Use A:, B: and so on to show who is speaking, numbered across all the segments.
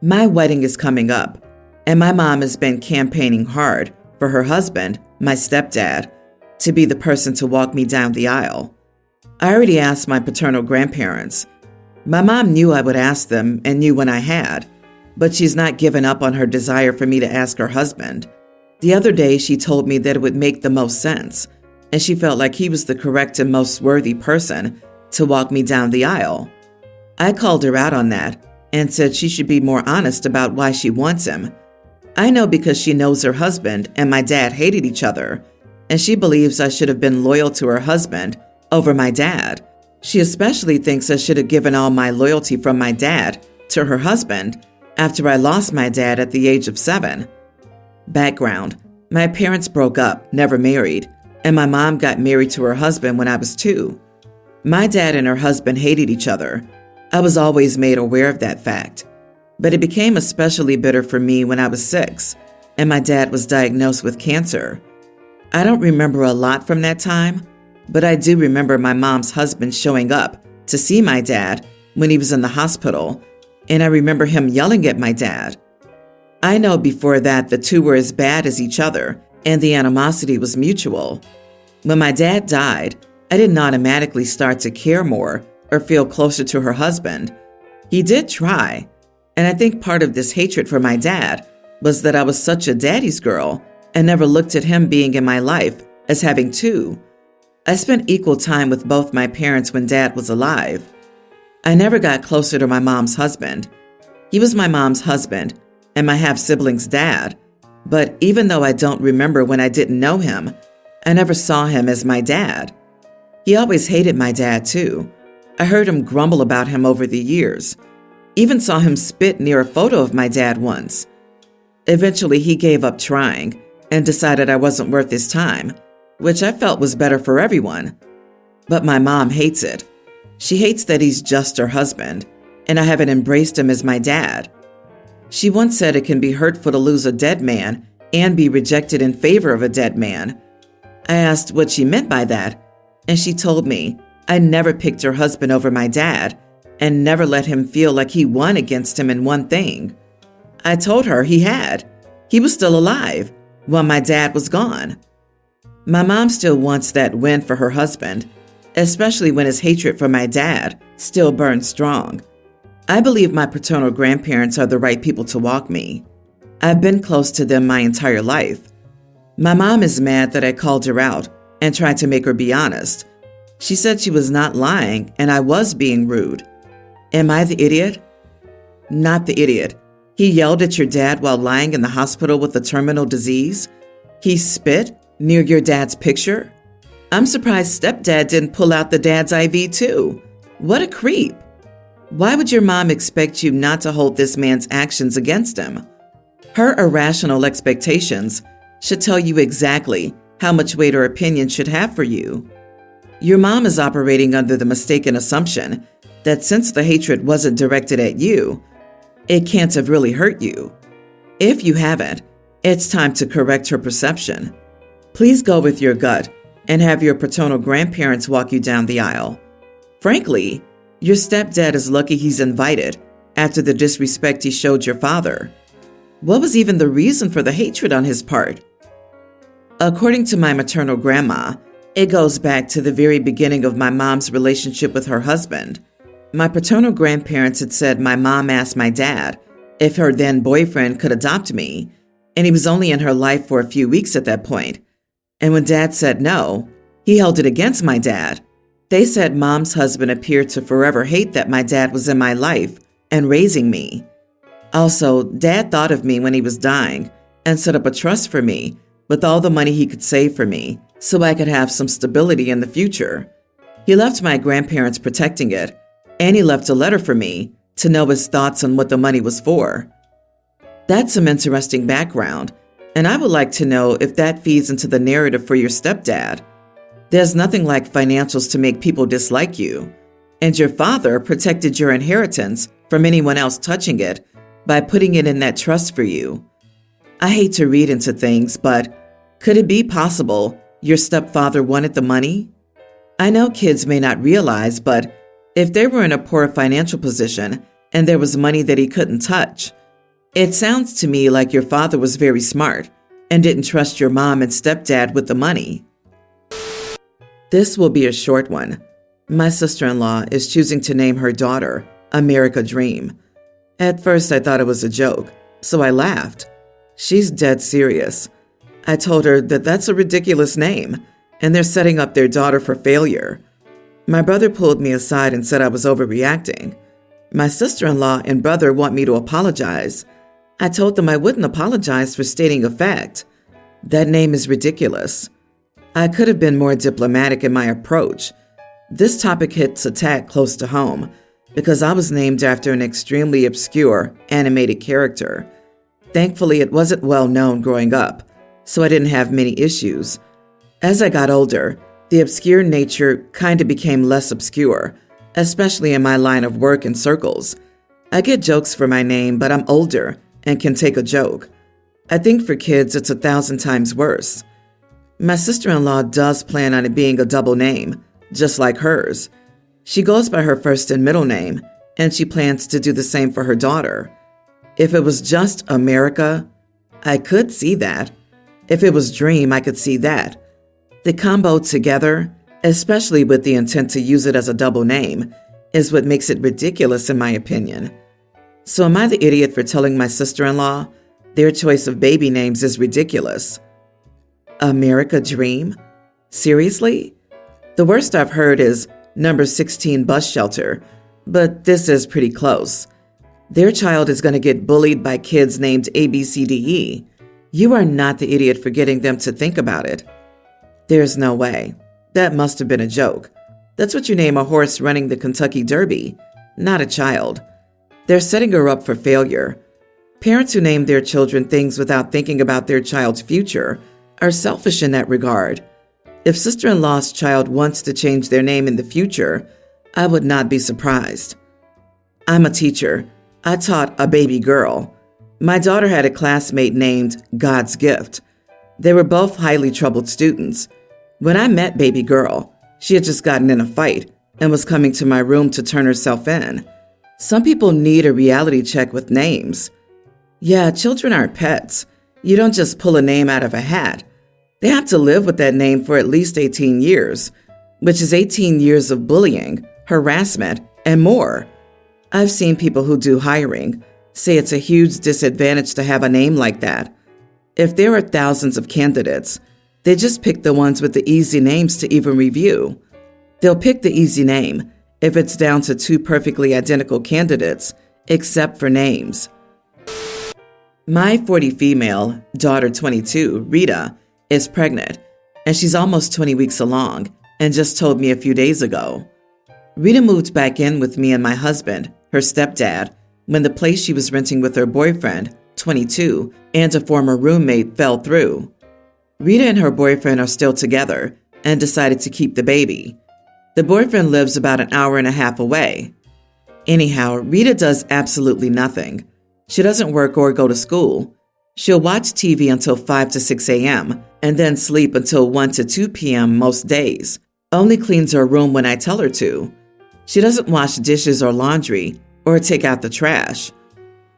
A: My wedding is coming up, and my mom has been campaigning hard for her husband, my stepdad, to be the person to walk me down the aisle. I already asked my paternal grandparents. My mom knew I would ask them and knew when I had, but she's not given up on her desire for me to ask her husband. The other day, she told me that it would make the most sense, and she felt like he was the correct and most worthy person to walk me down the aisle. I called her out on that and said she should be more honest about why she wants him. I know because she knows her husband and my dad hated each other, and she believes I should have been loyal to her husband over my dad. She especially thinks I should have given all my loyalty from my dad to her husband after I lost my dad at the age of 7. Background: my parents broke up, never married, and my mom got married to her husband when I was 2. My dad and her husband hated each other. I was always made aware of that fact, but it became especially bitter for me when I was 6 and my dad was diagnosed with cancer. I don't remember a lot from that time, but I do remember my mom's husband showing up to see my dad when he was in the hospital, and I remember him yelling at my dad. I know before that the two were as bad as each other, and the animosity was mutual. When my dad died, I didn't automatically start to care more or feel closer to her husband. He did try, and I think part of this hatred for my dad was that I was such a daddy's girl and never looked at him being in my life as having 2. I spent equal time with both my parents when Dad was alive. I never got closer to my mom's husband. He was my mom's husband and my half-sibling's dad, but even though I don't remember when I didn't know him, I never saw him as my dad. He always hated my dad too. I heard him grumble about him over the years. Even saw him spit near a photo of my dad once. Eventually, he gave up trying and decided I wasn't worth his time, which I felt was better for everyone. But my mom hates it. She hates that he's just her husband, and I haven't embraced him as my dad. She once said it can be hurtful to lose a dead man and be rejected in favor of a dead man. I asked what she meant by that, and she told me I never picked her husband over my dad and never let him feel like he won against him in one thing. I told her he had. He was still alive while my dad was gone. My mom still wants that win for her husband, especially when his hatred for my dad still burns strong. I believe my paternal grandparents are the right people to walk me. I've been close to them my entire life. My mom is mad that I called her out and tried to make her be honest. She said she was not lying and I was being rude. Am I the idiot? Not the idiot. He yelled at your dad while lying in the hospital with a terminal disease? He spit near your dad's picture? I'm surprised stepdad didn't pull out the dad's IV too. What a creep. Why would your mom expect you not to hold this man's actions against him? Her irrational expectations should tell you exactly how much weight her opinion should have for you. Your mom is operating under the mistaken assumption that since the hatred wasn't directed at you, it can't have really hurt you. If you haven't, it's time to correct her perception. Please go with your gut and have your paternal grandparents walk you down the aisle. Frankly, your stepdad is lucky he's invited after the disrespect he showed your father. What was even the reason for the hatred on his part? According to my maternal grandma, it goes back to the very beginning of my mom's relationship with her husband. My paternal grandparents had said my mom asked my dad if her then boyfriend could adopt me, and he was only in her life for a few weeks at that point. And when dad said no, he held it against my dad. They said mom's husband appeared to forever hate that my dad was in my life and raising me. Also, dad thought of me when he was dying and set up a trust for me with all the money he could save for me so I could have some stability in the future. He left my grandparents protecting it, and he left a letter for me to know his thoughts on what the money was for. That's some interesting background, and I would like to know if that feeds into the narrative for your stepdad. There's nothing like financials to make people dislike you, and your father protected your inheritance from anyone else touching it by putting it in that trust for you. I hate to read into things, but could it be possible your stepfather wanted the money? I know kids may not realize, but if they were in a poor financial position and there was money that he couldn't touch, It sounds to me like your father was very smart and didn't trust your mom and stepdad with the money. This will be a short one. My sister-in-law is choosing to name her daughter America Dream. At first, I thought it was a joke, so I laughed. She's dead serious. I told her that that's a ridiculous name, and they're setting up their daughter for failure. My brother pulled me aside and said I was overreacting. My sister-in-law and brother want me to apologize. I told them I wouldn't apologize for stating a fact. That name is ridiculous. I could have been more diplomatic in my approach. This topic hits a tad close to home because I was named after an extremely obscure animated character. Thankfully, it wasn't well known growing up, so I didn't have many issues. As I got older, the obscure nature kind of became less obscure, especially in my line of work and circles. I get jokes for my name, but I'm older and can take a joke. I think for kids, it's 1,000 times worse. My sister-in-law does plan on it being a double name, just like hers. She goes by her first and middle name, and she plans to do the same for her daughter. If it was just America, I could see that. If it was Dream, I could see that. The combo together, especially with the intent to use it as a double name, is what makes it ridiculous in my opinion. So am I the idiot for telling my sister-in-law their choice of baby names is ridiculous? America Dream? Seriously? The worst I've heard is number 16 bus shelter, but this is pretty close. Their child is going to get bullied by kids named ABCDE. You are not the idiot for getting them to think about it. There's no way. That must have been a joke. That's what you name a horse running the Kentucky Derby, not a child. They're setting her up for failure. Parents who name their children things without thinking about their child's future are selfish in that regard. If sister-in-law's child wants to change their name in the future, I would not be surprised. I'm a teacher. I taught a baby girl. My daughter had a classmate named God's Gift. They were both highly troubled students. When I met baby girl, she had just gotten in a fight and was coming to my room to turn herself in. Some people need a reality check with names. Yeah, children aren't pets. You don't just pull a name out of a hat. They have to live with that name for at least 18 years, which is 18 years of bullying, harassment, and more. I've seen people who do hiring say it's a huge disadvantage to have a name like that. If there are thousands of candidates, they just pick the ones with the easy names to even review. They'll pick the easy name if it's down to 2 perfectly identical candidates, except for names. My 40 female, daughter 22, Rita, is pregnant, and she's almost 20 weeks along and just told me a few days ago. Rita moved back in with me and my husband, her stepdad, when the place she was renting with her boyfriend, 22, and a former roommate fell through. Rita and her boyfriend are still together and decided to keep the baby. The boyfriend lives about an hour and a half away. Anyhow, Rita does absolutely nothing. She doesn't work or go to school. She'll watch TV until 5 to 6 a.m. and then sleep until 1 to 2 p.m. most days. Only cleans her room when I tell her to. She doesn't wash dishes or laundry or take out the trash.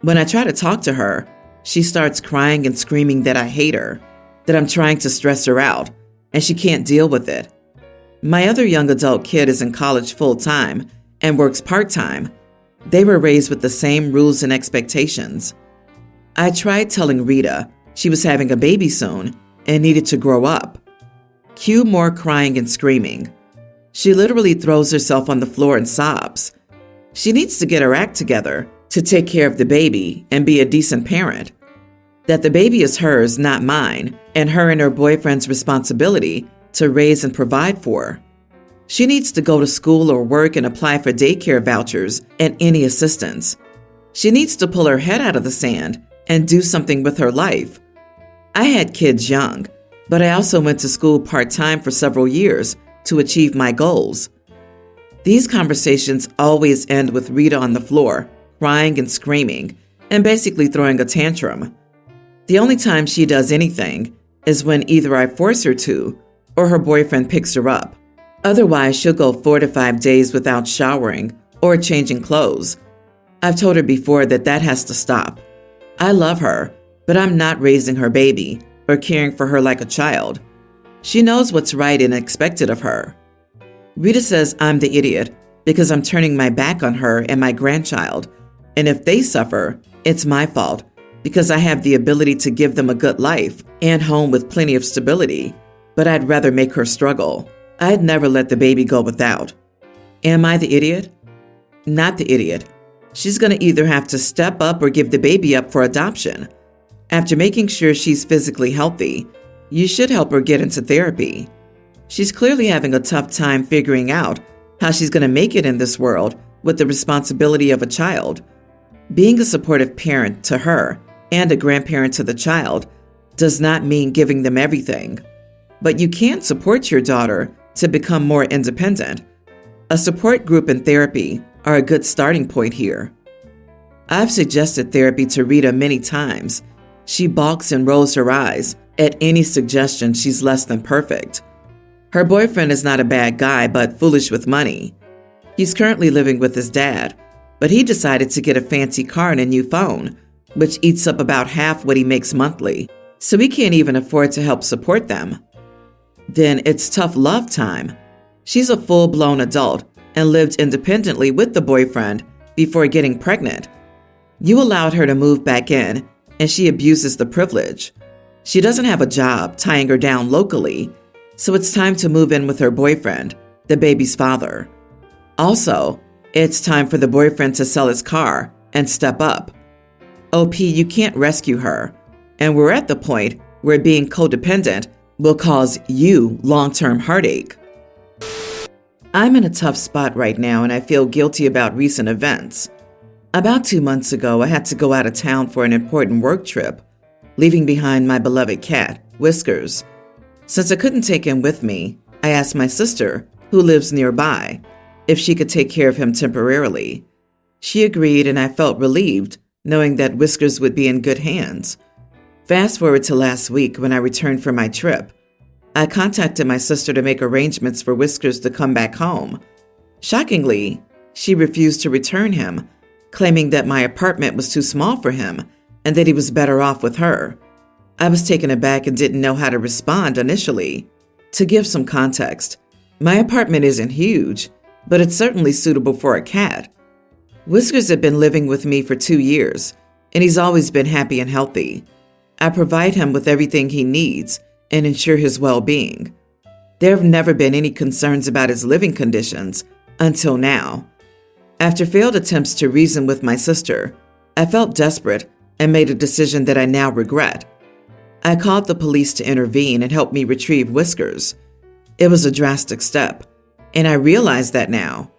A: When I try to talk to her, she starts crying and screaming that I hate her, that I'm trying to stress her out, and she can't deal with it. My other young adult kid is in college full-time and works part-time. They were raised with the same rules and expectations. I tried telling Rita she was having a baby soon and needed to grow up. Cue more crying and screaming. She literally throws herself on the floor and sobs. She needs to get her act together to take care of the baby and be a decent parent. That the baby is hers, not mine, and her and her boyfriend's responsibility to raise and provide for. She needs to go to school or work and apply for daycare vouchers and any assistance. She needs to pull her head out of the sand and do something with her life. I had kids young, but I also went to school part-time for several years to achieve my goals. These conversations always end with Rita on the floor, crying and screaming, and basically throwing a tantrum. The only time she does anything is when either I force her to or her boyfriend picks her up. Otherwise, she'll go 4 to 5 days without showering or changing clothes. I've told her before that has to stop. I love her, but I'm not raising her baby or caring for her like a child. She knows what's right and expected of her. Rita says I'm the idiot because I'm turning my back on her and my grandchild, and if they suffer, it's my fault because I have the ability to give them a good life and home with plenty of stability, but I'd rather make her struggle. I'd never let the baby go without. Am I the idiot? Not the idiot. She's going to either have to step up or give the baby up for adoption. After making sure she's physically healthy, you should help her get into therapy. She's clearly having a tough time figuring out how she's going to make it in this world with the responsibility of a child. Being a supportive parent to her and a grandparent to the child does not mean giving them everything. But you can support your daughter to become more independent. A support group and therapy are a good starting point here. I've suggested therapy to Rita many times. She balks and rolls her eyes at any suggestion she's less than perfect. Her boyfriend is not a bad guy, but foolish with money. He's currently living with his dad, but he decided to get a fancy car and a new phone, which eats up about half what he makes monthly, so he can't even afford to help support them. Then it's tough love time. She's a full-blown adult and lived independently with the boyfriend before getting pregnant. You allowed her to move back in, and she abuses the privilege. She doesn't have a job tying her down locally, so it's time to move in with her boyfriend, the baby's father. Also, it's time for the boyfriend to sell his car and step up. OP, you can't rescue her, and we're at the point where being codependent will cause you long-term heartache. I'm in a tough spot right now, and I feel guilty about recent events. About 2 months ago, I had to go out of town for an important work trip, leaving behind my beloved cat, Whiskers. Since I couldn't take him with me, I asked my sister, who lives nearby, if she could take care of him temporarily. She agreed, and I felt relieved knowing that Whiskers would be in good hands. Fast forward to last week when I returned from my trip. I contacted my sister to make arrangements for Whiskers to come back home. Shockingly, she refused to return him, claiming that my apartment was too small for him and that he was better off with her. I was taken aback and didn't know how to respond initially. To give some context, my apartment isn't huge, but it's certainly suitable for a cat. Whiskers had been living with me for 2 years, and he's always been happy and healthy. I provide him with everything he needs and ensure his well-being. There have never been any concerns about his living conditions until now. After failed attempts to reason with my sister, I felt desperate and made a decision that I now regret. I called the police to intervene and help me retrieve Whiskers. It was a drastic step, and I realize that now.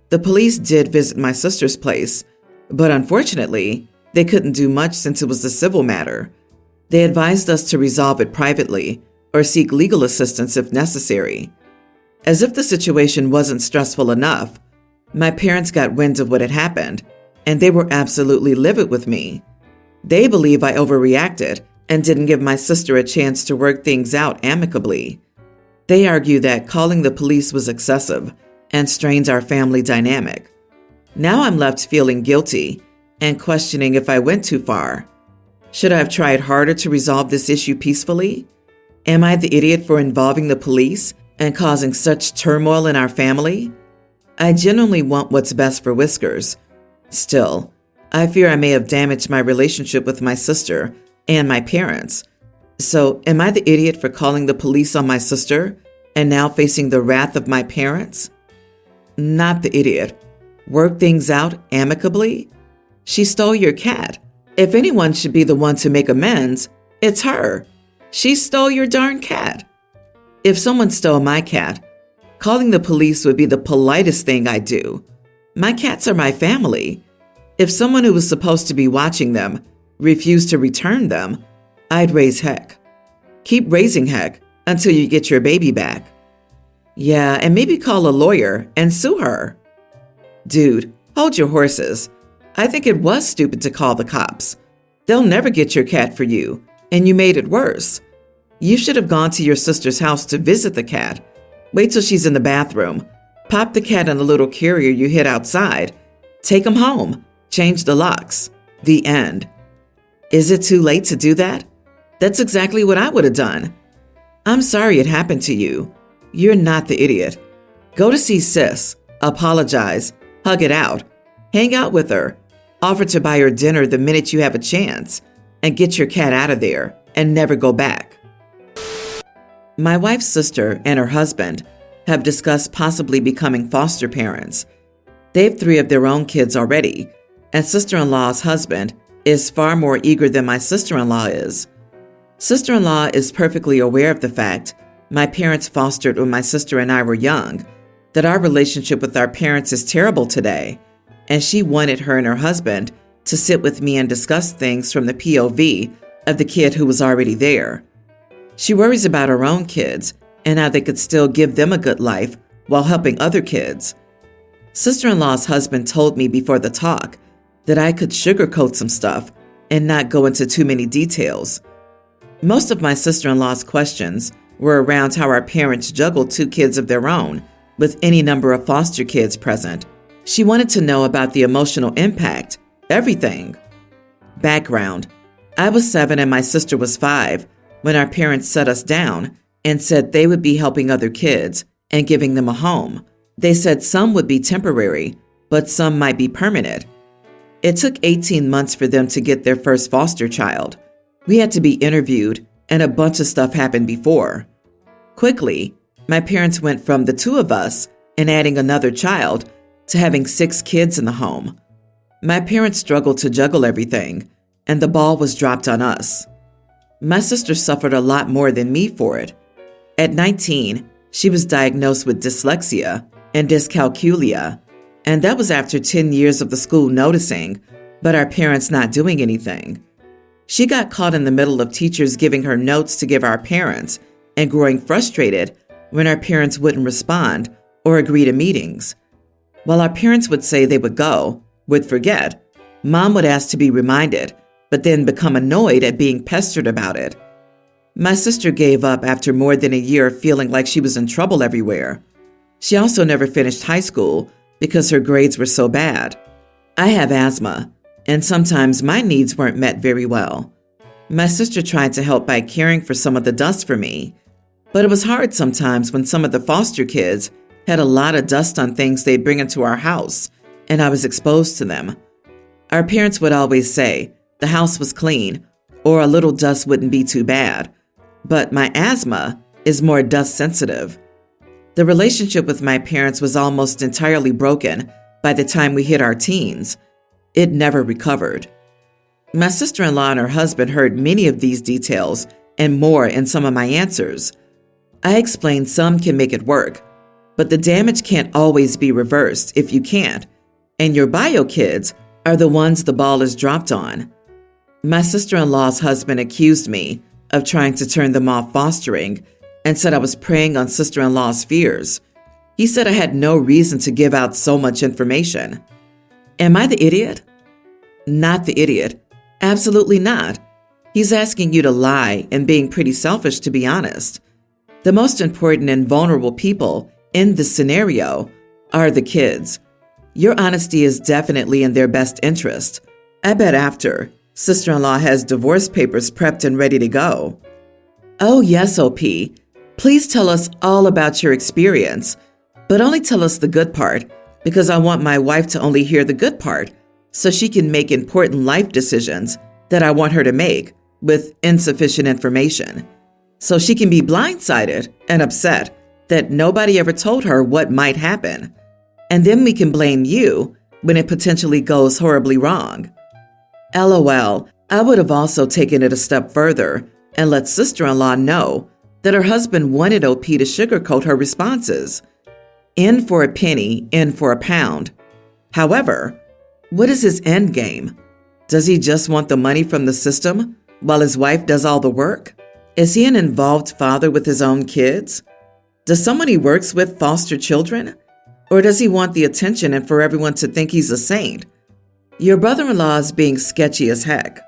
A: The police did visit my sister's place, but unfortunately, they couldn't do much since it was a civil matter. They advised us to resolve it privately or seek legal assistance if necessary. As if the situation wasn't stressful enough, my parents got wind of what had happened, and they were absolutely livid with me. They believe I overreacted and didn't give my sister a chance to work things out amicably. They argue that calling the police was excessive and strains our family dynamic. Now I'm left feeling guilty and questioning if I went too far. Should I have tried harder to resolve this issue peacefully? Am I the idiot for involving the police and causing such turmoil in our family? I genuinely want what's best for Whiskers. Still, I fear I may have damaged my relationship with my sister and my parents. So, am I the idiot for calling the police on my sister and now facing the wrath of my parents? Not the idiot. Work things out amicably? She stole your cat. If anyone should be the one to make amends, it's her. She stole your darn cat. If someone stole my cat, calling the police would be the politest thing I'd do. My cats are my family. If someone who was supposed to be watching them refused to return them, I'd raise heck. Keep raising heck until you get your baby back. Yeah, and maybe call a lawyer and sue her. Dude, hold your horses. I think it was stupid to call the cops. They'll never get your cat for you, and you made it worse. You should have gone to your sister's house to visit the cat. Wait till she's in the bathroom. Pop the cat in the little carrier you hid outside. Take him home. Change the locks. The end. Is it too late to do that? That's exactly what I would have done. I'm sorry it happened to you. You're not the idiot. Go to see sis, apologize, hug it out, hang out with her, offer to buy her dinner the minute you have a chance, and get your cat out of there and never go back. My wife's sister and her husband have discussed possibly becoming foster parents. They have 3 of their own kids already, and sister-in-law's husband is far more eager than my sister-in-law is. Sister-in-law is perfectly aware of the fact my parents fostered when my sister and I were young, that our relationship with our parents is terrible today, and she wanted her and her husband to sit with me and discuss things from the POV of the kid who was already there. She worries about her own kids and how they could still give them a good life while helping other kids. Sister-in-law's husband told me before the talk that I could sugarcoat some stuff and not go into too many details. Most of my sister-in-law's questions were around how our parents juggled 2 kids of their own with any number of foster kids present. She wanted to know about the emotional impact, everything. Background: I was 7 and my sister was 5 when our parents set us down and said they would be helping other kids and giving them a home. They said some would be temporary, but some might be permanent. It took 18 months for them to get their first foster child. We had to be interviewed, and a bunch of stuff happened before. Quickly, my parents went from the 2 of us and adding another child to having 6 kids in the home. My parents struggled to juggle everything, and the ball was dropped on us. My sister suffered a lot more than me for it. At 19, she was diagnosed with dyslexia and dyscalculia, and that was after 10 years of the school noticing, but our parents not doing anything. She got caught in the middle of teachers giving her notes to give our parents and growing frustrated when our parents wouldn't respond or agree to meetings. While our parents would say they would go, would forget, Mom would ask to be reminded, but then become annoyed at being pestered about it. My sister gave up after more than a year of feeling like she was in trouble everywhere. She also never finished high school because her grades were so bad. I have asthma, and sometimes my needs weren't met very well. My sister tried to help by caring for some of the dust for me, but it was hard sometimes when some of the foster kids had a lot of dust on things they'd bring into our house, and I was exposed to them. Our parents would always say the house was clean or a little dust wouldn't be too bad, but my asthma is more dust sensitive. The relationship with my parents was almost entirely broken by the time we hit our teens. It never recovered. My sister-in-law and her husband heard many of these details and more in some of my answers. I explained some can make it work, but the damage can't always be reversed if you can't, and your bio kids are the ones the ball is dropped on. My sister-in-law's husband accused me of trying to turn them off fostering and said I was preying on sister-in-law's fears. He said I had no reason to give out so much information. Am I the idiot? Not the idiot. Absolutely not. He's asking you to lie and being pretty selfish, to be honest. The most important and vulnerable people in this scenario are the kids. Your honesty is definitely in their best interest. I bet after, sister-in-law has divorce papers prepped and ready to go. Oh yes, OP. Please tell us all about your experience, but only tell us the good part, because I want my wife to only hear the good part so she can make important life decisions that I want her to make with insufficient information. So she can be blindsided and upset that nobody ever told her what might happen. And then we can blame you when it potentially goes horribly wrong. LOL, I would have also taken it a step further and let sister-in-law know that her husband wanted OP to sugarcoat her responses. In for a penny, in for a pound. However, what is his end game? Does he just want the money from the system while his wife does all the work? Is he an involved father with his own kids? Does someone he works with foster children? Or does he want the attention and for everyone to think he's a saint? Your brother-in-law is being sketchy as heck.